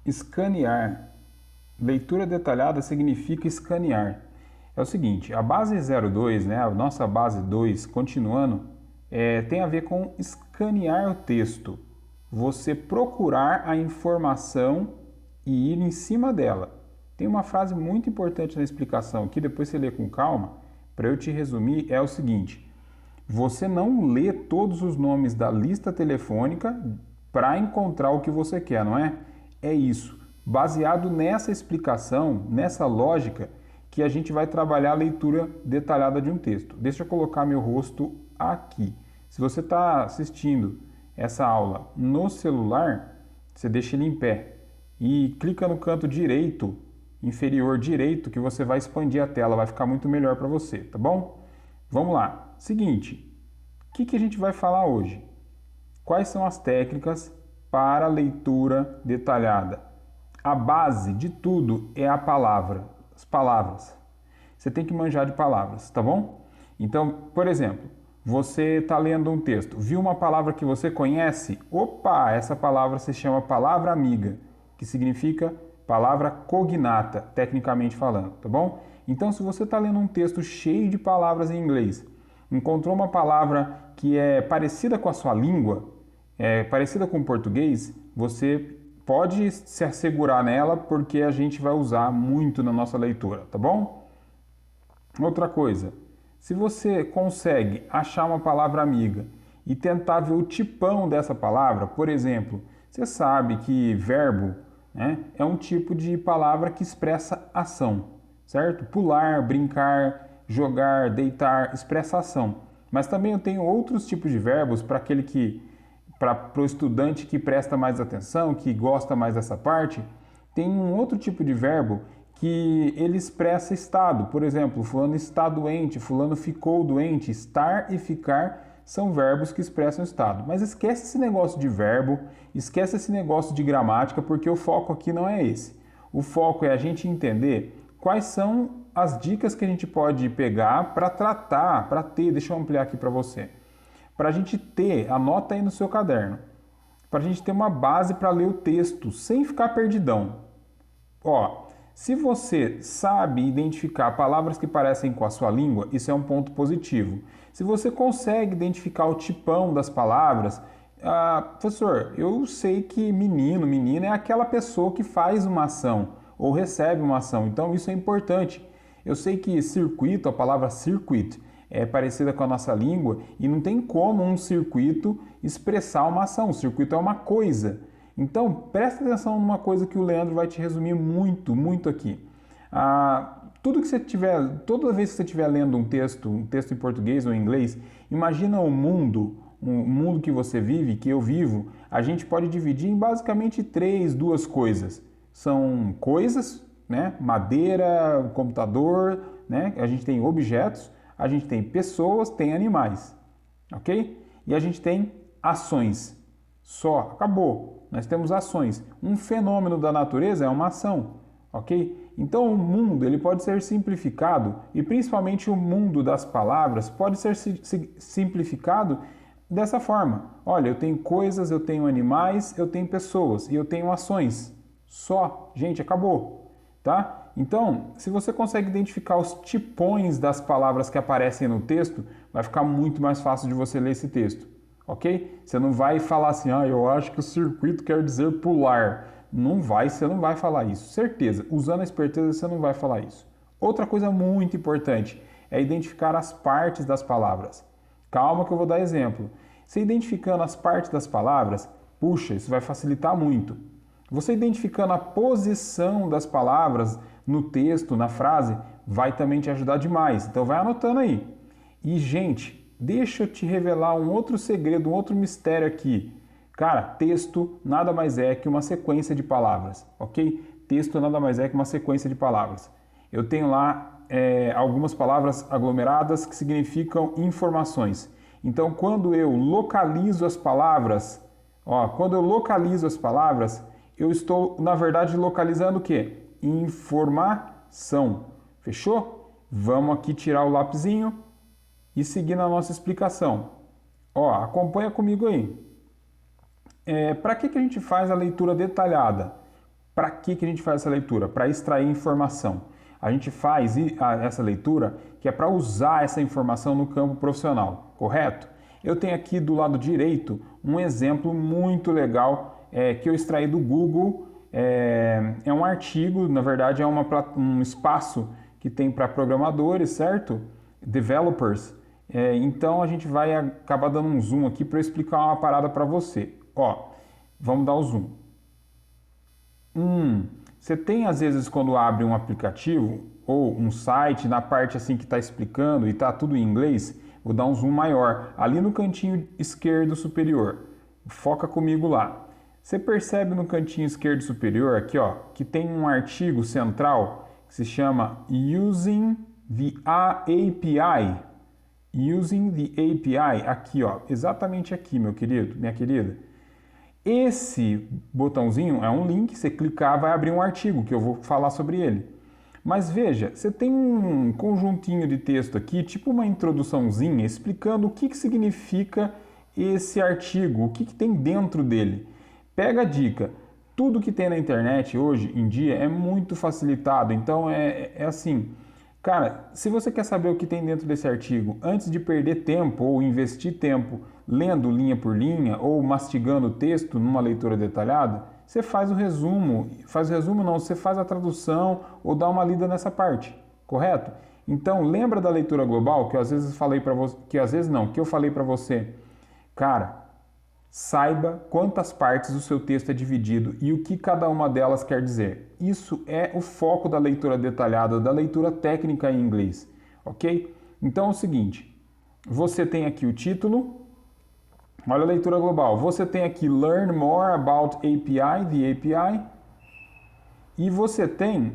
Escanear. Leitura detalhada significa escanear. É o seguinte, a base 02, né, a nossa base 2, continuando, tem a ver com escanear o texto. Você procurar a informação e ir em cima dela. Tem uma frase muito importante na explicação aqui, depois você lê com calma, para eu te resumir, é o seguinte: você não lê todos os nomes da lista telefônica para encontrar o que você quer, não é? É isso. Baseado nessa explicação, nessa lógica, que a gente vai trabalhar a leitura detalhada de um texto. Deixa eu colocar meu rosto aqui. Se você está assistindo essa aula no celular, você deixa ele em pé e clica no canto direito, inferior direito, que você vai expandir a tela, vai ficar muito melhor para você, tá bom? Vamos lá. Seguinte, o que a gente vai falar hoje? Quais são as técnicas para leitura detalhada? A base de tudo é a palavra, as palavras. Você tem que manjar de palavras, tá bom? Então, por exemplo, você está lendo um texto, viu uma palavra que você conhece? Opa, essa palavra se chama palavra amiga, que significa palavra cognata, tecnicamente falando, tá bom? Então, se você está lendo um texto cheio de palavras em inglês, encontrou uma palavra que é parecida com a sua língua, parecida com o português, você pode se assegurar nela porque a gente vai usar muito na nossa leitura, tá bom? Outra coisa, se você consegue achar uma palavra amiga e tentar ver o tipão dessa palavra, por exemplo, você sabe que verbo, né, é um tipo de palavra que expressa ação, certo? Pular, brincar, jogar, deitar, expressa ação. Mas também eu tenho outros tipos de verbos para o estudante que presta mais atenção, que gosta mais dessa parte, tem um outro tipo de verbo que ele expressa estado. Por exemplo, fulano está doente, fulano ficou doente. Estar e ficar são verbos que expressam estado. Mas esquece esse negócio de verbo, esquece esse negócio de gramática, porque o foco aqui não é esse. O foco é a gente entender quais são as dicas que a gente pode pegar para tratar, para ter, deixa eu ampliar aqui para você. Para a gente ter, anota aí no seu caderno, para a gente ter uma base para ler o texto sem ficar perdidão. Ó, se você sabe identificar palavras que parecem com a sua língua, isso é um ponto positivo. Se você consegue identificar o tipão das palavras, professor, eu sei que menino, menina é aquela pessoa que faz uma ação ou recebe uma ação, então isso é importante. Eu sei que circuito, a palavra circuit, é parecida com a nossa língua e não tem como um circuito expressar uma ação. O circuito é uma coisa. Então, presta atenção numa coisa que o Leandro vai te resumir muito, muito aqui. Tudo que você tiver, toda vez que você estiver lendo um texto em português ou em inglês, imagina o mundo que você vive, que eu vivo, a gente pode dividir em basicamente duas coisas. São coisas, né? Madeira, computador, né? A gente tem objetos, a gente tem pessoas, tem animais, ok? E a gente tem ações. Só, acabou. Nós temos ações. Um fenômeno da natureza é uma ação, ok? Então o mundo ele pode ser simplificado e principalmente o mundo das palavras pode ser simplificado dessa forma. Olha, eu tenho coisas, eu tenho animais, eu tenho pessoas e eu tenho ações. Só, gente, acabou, tá? Então, se você consegue identificar os tipões das palavras que aparecem no texto, vai ficar muito mais fácil de você ler esse texto, ok? Você não vai falar assim, eu acho que o circuito quer dizer pular. Não vai, você não vai falar isso, certeza. Usando a esperteza, você não vai falar isso. Outra coisa muito importante é identificar as partes das palavras. Calma que eu vou dar exemplo. Você identificando as partes das palavras, puxa, isso vai facilitar muito. Você identificando a posição das palavras no texto, na frase, vai também te ajudar demais. Então vai anotando aí. E, gente, deixa eu te revelar um outro segredo, um outro mistério aqui. Cara, texto nada mais é que uma sequência de palavras, ok? Texto nada mais é que uma sequência de palavras. Eu tenho lá algumas palavras aglomeradas que significam informações. Então, quando eu localizo as palavras, eu estou, na verdade, localizando o quê? Informação. Fechou? Vamos aqui tirar o lapisinho e seguir na nossa explicação. Acompanha comigo aí. Para que a gente faz a leitura detalhada? Para que a gente faz essa leitura? Para extrair informação. A gente faz essa leitura que é para usar essa informação no campo profissional, correto? Eu tenho aqui do lado direito um exemplo muito legal que eu extraí do Google. É um artigo, na verdade é um espaço que tem para programadores, certo? Developers. Então a gente vai acabar dando um zoom aqui para explicar uma parada para você. Ó, vamos dar o zoom. Você tem às vezes quando abre um aplicativo ou um site na parte assim que está explicando e está tudo em inglês, vou dar um zoom maior ali no cantinho esquerdo superior. Foca comigo lá. Você percebe no cantinho esquerdo superior aqui, ó, que tem um artigo central que se chama Using the API. Using the API, aqui, ó, exatamente aqui, meu querido, minha querida. Esse botãozinho é um link, você clicar vai abrir um artigo que eu vou falar sobre ele. Mas veja, você tem um conjuntinho de texto aqui, tipo uma introduçãozinha, explicando o que significa esse artigo, o que tem dentro dele. Pega a dica, tudo que tem na internet hoje em dia é muito facilitado, então é assim, cara, se você quer saber o que tem dentro desse artigo, antes de perder tempo ou investir tempo lendo linha por linha ou mastigando o texto numa leitura detalhada, você faz o resumo, você faz a tradução ou dá uma lida nessa parte, correto? Então lembra da leitura global que eu às vezes falei para você, que eu falei para você, cara, saiba quantas partes o seu texto é dividido e o que cada uma delas quer dizer. Isso é o foco da leitura detalhada, da leitura técnica em inglês, ok? Então é o seguinte, você tem aqui o título, olha a leitura global, você tem aqui Learn More About API, the API, e você tem,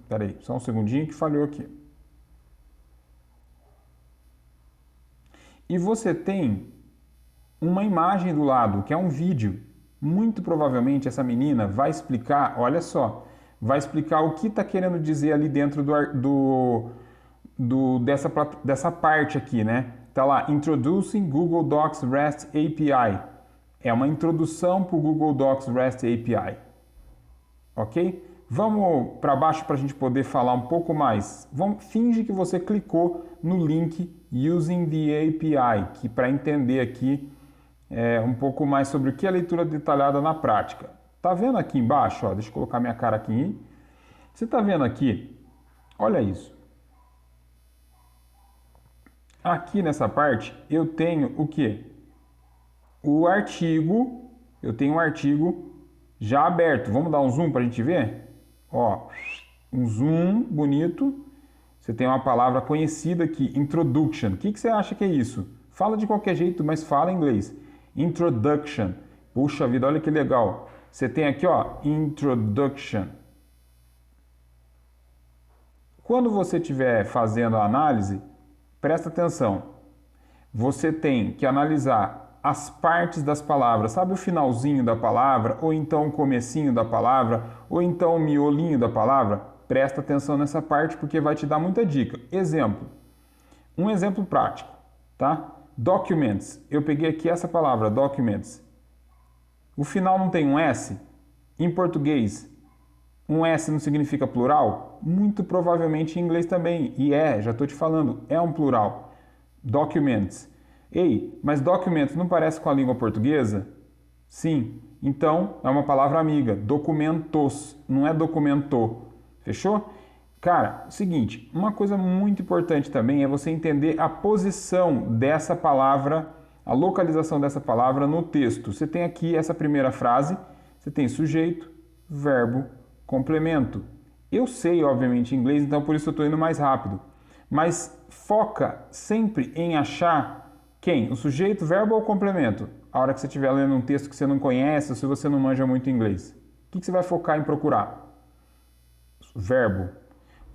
peraí, só um segundinho que falhou aqui. E você tem uma imagem do lado, que é um vídeo. Muito provavelmente essa menina vai explicar, olha só, vai explicar o que está querendo dizer ali dentro dessa parte aqui, né? Tá lá, Introducing Google Docs REST API. É uma introdução para o Google Docs REST API. Ok? Vamos para baixo para a gente poder falar um pouco mais. Finge que você clicou no link Using the API, que para entender aqui um pouco mais sobre o que é leitura detalhada na prática. Tá vendo aqui embaixo? Ó, deixa eu colocar minha cara aqui. Você tá vendo aqui? Olha isso. Aqui nessa parte eu tenho o que? O artigo. Eu tenho um artigo já aberto. Vamos dar um zoom para a gente ver? Ó, um zoom bonito. Você tem uma palavra conhecida aqui, introduction. O que você acha que é isso? Fala de qualquer jeito, mas fala em inglês. Introduction. Puxa vida, olha que legal. Você tem aqui, ó, introduction. Quando você estiver fazendo a análise, presta atenção. Você tem que analisar as partes das palavras. Sabe o finalzinho da palavra? Ou então o comecinho da palavra? Ou então o miolinho da palavra? Presta atenção nessa parte porque vai te dar muita dica. Exemplo. Um exemplo prático, tá? Documents, eu peguei aqui essa palavra, documents. O final não tem um S? Em português, um S não significa plural? Muito provavelmente em inglês também. E já estou te falando, é um plural. Documents. Ei, mas documents não parece com a língua portuguesa? Sim, então é uma palavra amiga. Documentos, não é documento. Fechou? Cara, seguinte, uma coisa muito importante também é você entender a posição dessa palavra, a localização dessa palavra no texto. Você tem aqui essa primeira frase, você tem sujeito, verbo, complemento. Eu sei, obviamente, inglês, então por isso eu estou indo mais rápido. Mas foca sempre em achar quem? O sujeito, verbo ou complemento? A hora que você estiver lendo um texto que você não conhece ou se você não manja muito inglês. O que você vai focar em procurar? Verbo.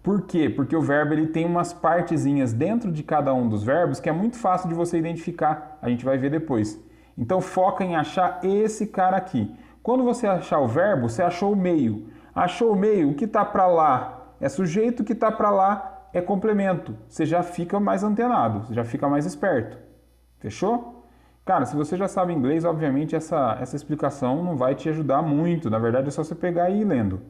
Por quê? Porque o verbo ele tem umas partezinhas dentro de cada um dos verbos que é muito fácil de você identificar. A gente vai ver depois. Então foca em achar esse cara aqui. Quando você achar o verbo, você achou o meio. Achou o meio, o que está para lá é sujeito, o que está para lá é complemento. Você já fica mais antenado, você já fica mais esperto. Fechou? Cara, se você já sabe inglês, obviamente essa explicação não vai te ajudar muito. Na verdade, é só você pegar e ir lendo.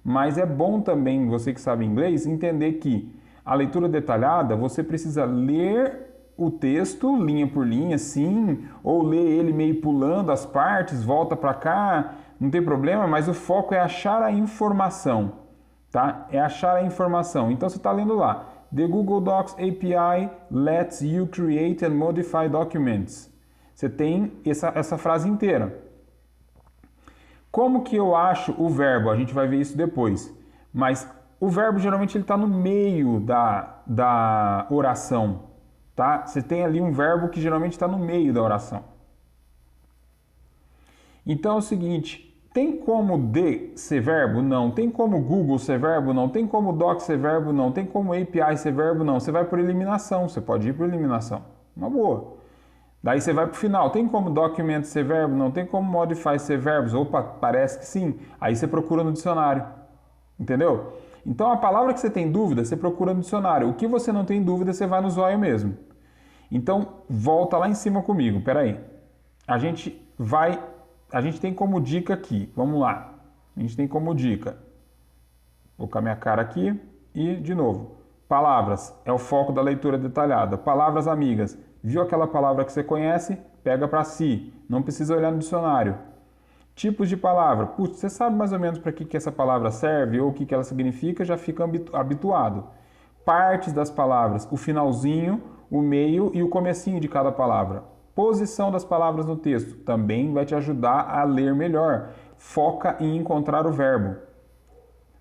Mas é bom também, você que sabe inglês, entender que a leitura detalhada, você precisa ler o texto linha por linha, sim, ou ler ele meio pulando as partes, volta para cá, não tem problema, mas o foco é achar a informação, tá? É achar a informação. Então você está lendo lá, The Google Docs API lets you create and modify documents. Você tem essa frase inteira. Como que eu acho o verbo? A gente vai ver isso depois. Mas o verbo geralmente ele está no meio da oração, tá? Você tem ali um verbo que geralmente está no meio da oração. Então é o seguinte, tem como de ser verbo? Não. Tem como Google ser verbo? Não. Tem como Doc ser verbo? Não. Tem como API ser verbo? Não. Você vai por eliminação, você pode ir por eliminação. Uma boa. Daí você vai para o final. Tem como document ser verbo? Não. Tem como modify ser verbos? Opa, parece que sim. Aí você procura no dicionário. Entendeu? Então a palavra que você tem dúvida, você procura no dicionário. O que você não tem dúvida, você vai no zóio mesmo. Então volta lá em cima comigo. Peraí. A gente tem como dica aqui. Vamos lá. A gente tem como dica. Vou colocar minha cara aqui e de novo. Palavras é o foco da leitura detalhada. Palavras amigas. Viu aquela palavra que você conhece? Pega para si. Não precisa olhar no dicionário. Tipos de palavra. Putz, você sabe mais ou menos para que essa palavra serve ou o que ela significa, já fica habituado. Partes das palavras. O finalzinho, o meio e o comecinho de cada palavra. Posição das palavras no texto. Também vai te ajudar a ler melhor. Foca em encontrar o verbo.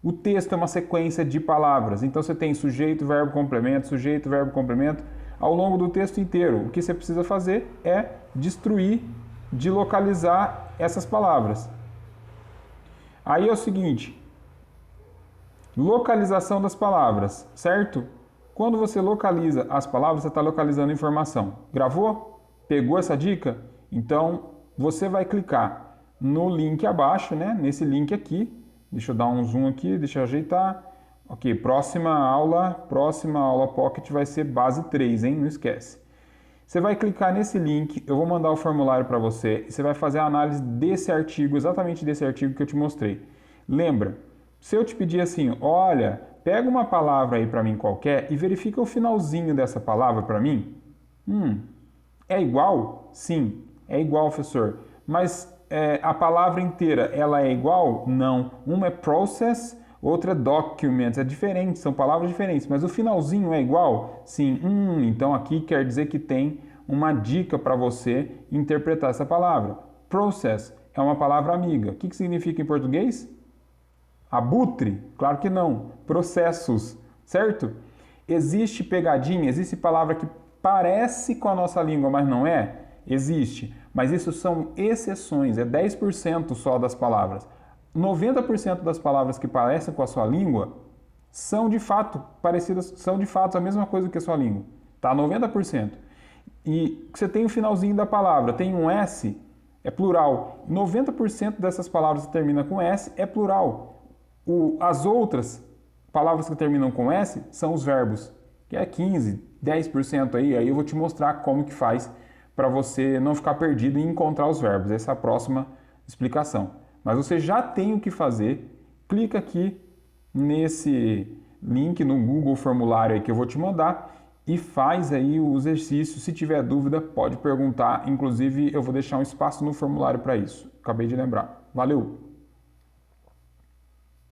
O texto é uma sequência de palavras. Então você tem sujeito, verbo, complemento, sujeito, verbo, complemento. Ao longo do texto inteiro, o que você precisa fazer é destruir, localizar essas palavras. Aí é o seguinte, localização das palavras, certo? Quando você localiza as palavras, você está localizando a informação. Gravou? Pegou essa dica? Então, você vai clicar no link abaixo, né? Nesse link aqui. Deixa eu dar um zoom aqui, deixa eu ajeitar. Ok, próxima aula Pocket vai ser base 3, hein? Não esquece. Você vai clicar nesse link, eu vou mandar o formulário para você e você vai fazer a análise desse artigo, exatamente desse artigo que eu te mostrei. Lembra, se eu te pedir assim, olha, pega uma palavra aí para mim qualquer e verifica o finalzinho dessa palavra para mim. É igual? Sim, é igual, professor. Mas a palavra inteira, ela é igual? Não. Uma é process, outra é documents, é diferente, são palavras diferentes, mas o finalzinho é igual? Sim. Então aqui quer dizer que tem uma dica para você interpretar essa palavra. Process é uma palavra amiga. O que significa em português? Abutre? Claro que não. Processos, certo? Existe pegadinha, existe palavra que parece com a nossa língua, mas não é? Existe, mas isso são exceções, é 10% só das palavras. 90% das palavras que parecem com a sua língua são de fato parecidas, são de fato a mesma coisa que a sua língua, tá? 90%. E você tem o finalzinho da palavra, tem um S, é plural. 90% dessas palavras que terminam com S é plural. As outras palavras que terminam com S são os verbos, que é 15, 10% aí eu vou te mostrar como que faz para você não ficar perdido e encontrar os verbos. Essa é a próxima explicação. Mas você já tem o que fazer, clica aqui nesse link no Google formulário aí que eu vou te mandar e faz aí o exercício. Se tiver dúvida, pode perguntar. Inclusive, eu vou deixar um espaço no formulário para isso. Acabei de lembrar. Valeu!